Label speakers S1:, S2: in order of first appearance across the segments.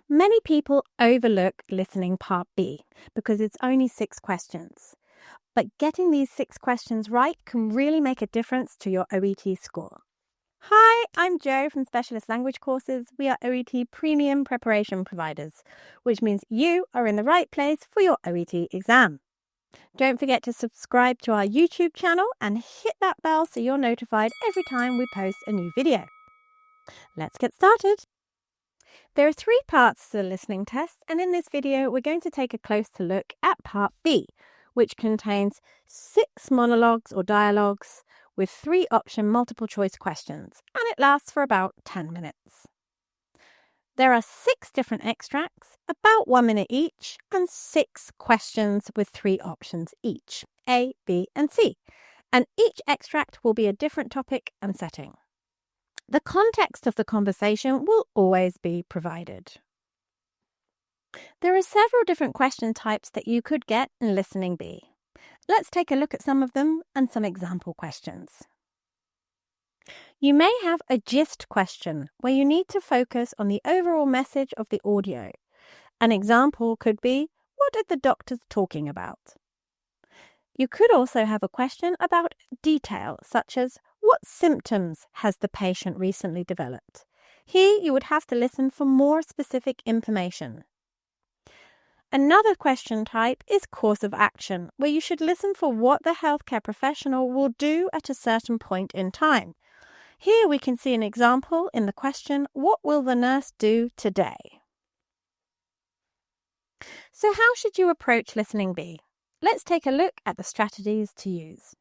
S1: Many people overlook Listening Part B because it's only 6 questions. But getting these 6 questions right can really make a difference to your OET score. Hi, I'm Jo from Specialist Language Courses. We are OET Premium Preparation Providers, which means you are in the right place for your OET exam. Don't forget to subscribe to our YouTube channel and hit that bell so you're notified every time we post a new video. Let's get started. There are 3 parts to the listening test, and in this video we're going to take a closer look at Part B, which contains 6 monologues or dialogues with 3 option multiple choice questions, and it lasts for about 10 minutes. There are 6 different extracts, about 1 minute each, and 6 questions with 3 options each, A, B, and C, and each extract will be a different topic and setting. The context of the conversation will always be provided. There are several different question types that you could get in Listening B. Let's take a look at some of them and some example questions. You may have a gist question where you need to focus on the overall message of the audio. An example could be, what are the doctors talking about? You could also have a question about detail, such as, what symptoms has the patient recently developed? Here you would have to listen for more specific information. Another question type is course of action, where you should listen for what the healthcare professional will do at a certain point in time. Here we can see an example in the question, what will the nurse do today? So how should you approach Listening B? Let's take a look at the strategies to use.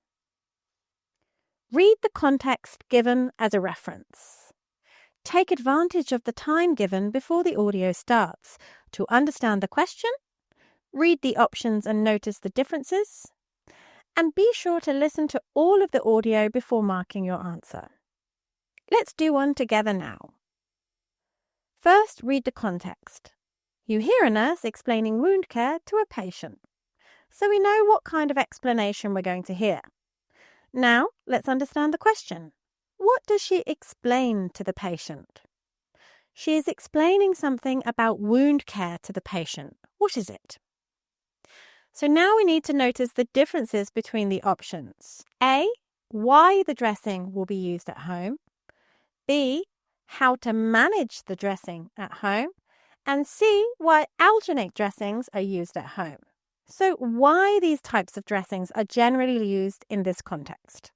S1: Read the context given as a reference. Take advantage of the time given before the audio starts to understand the question, read the options and notice the differences, and be sure to listen to all of the audio before marking your answer. Let's do one together now. First, read the context. You hear a nurse explaining wound care to a patient, so we know what kind of explanation we're going to hear. Now, let's understand the question. What does she explain to the patient? She is explaining something about wound care to the patient. What is it? So now we need to notice the differences between the options. A, why the dressing will be used at home. B, how to manage the dressing at home. And C, why alginate dressings are used at home. So why these types of dressings are generally used in this context.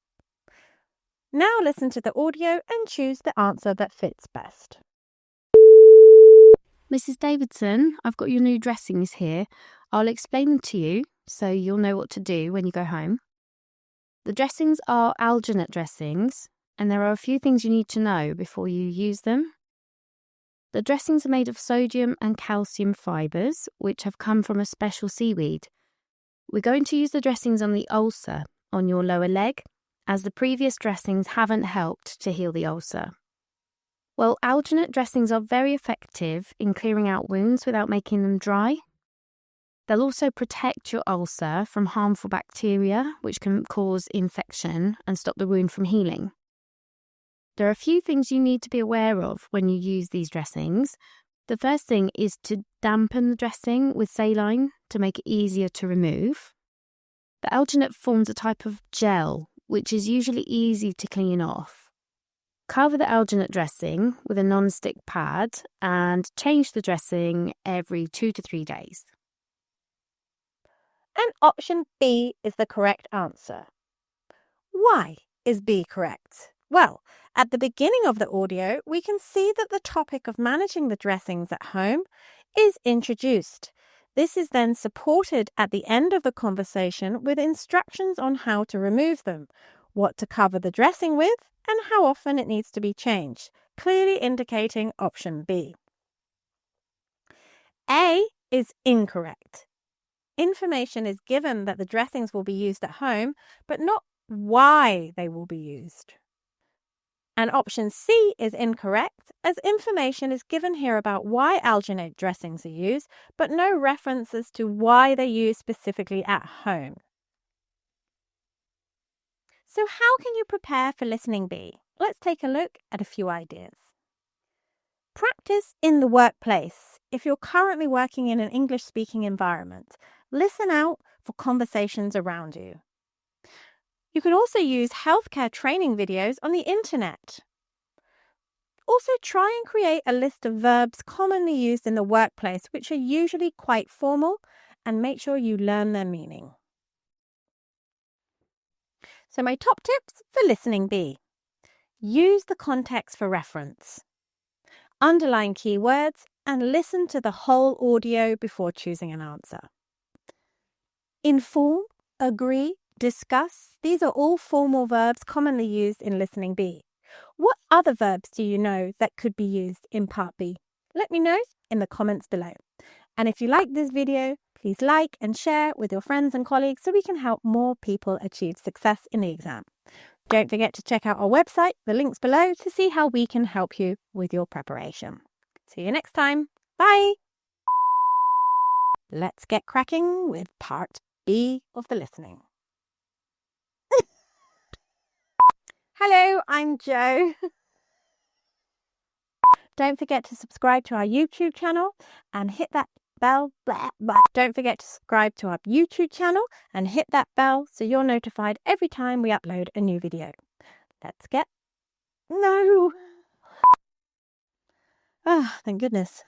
S1: Now listen to the audio and choose the answer that fits best.
S2: Mrs. Davidson, I've got your new dressings here. I'll explain them to you so you'll know what to do when you go home. The dressings are alginate dressings, and there are a few things you need to know before you use them. The dressings are made of sodium and calcium fibres, which have come from a special seaweed. We're going to use the dressings on the ulcer on your lower leg, as the previous dressings haven't helped to heal the ulcer. Well, alginate dressings are very effective in clearing out wounds without making them dry. They'll also protect your ulcer from harmful bacteria, which can cause infection and stop the wound from healing. There are a few things you need to be aware of when you use these dressings. The first thing is to dampen the dressing with saline to make it easier to remove. The alginate forms a type of gel, which is usually easy to clean off. Cover the alginate dressing with a non-stick pad and change the dressing every 2 to 3 days.
S1: And option B is the correct answer. Why is B correct? Well, at the beginning of the audio, we can see that the topic of managing the dressings at home is introduced. This is then supported at the end of the conversation with instructions on how to remove them, what to cover the dressing with, and how often it needs to be changed, clearly indicating option B. A is incorrect. Information is given that the dressings will be used at home, but not why they will be used. And option C is incorrect, as information is given here about why alginate dressings are used, but no references to why they're used specifically at home. So how can you prepare for Listening B? Let's take a look at a few ideas. Practice in the workplace if you're currently working in an English-speaking environment, listen out for conversations around you. You can also use healthcare training videos on the internet. Also, try and create a list of verbs commonly used in the workplace, which are usually quite formal, and make sure you learn their meaning. So my top tips for Listening B. Use the context for reference. Underline keywords and listen to the whole audio before choosing an answer. Inform, agree, discuss. These are all formal verbs commonly used in Listening B. What other verbs do you know that could be used in Part B? Let me know in the comments below. And if you like this video, please like and share with your friends and colleagues so we can help more people achieve success in the exam. Don't forget to check out our website, the link's below, to see how we can help you with your preparation. See you next time. Bye! Let's get cracking with Part B of the listening. Hello, I'm Jo. Don't forget to subscribe to our YouTube channel and hit that bell. Don't forget to subscribe to our YouTube channel and hit that bell so you're notified every time we upload a new video. Let's get... No! Ah, thank goodness.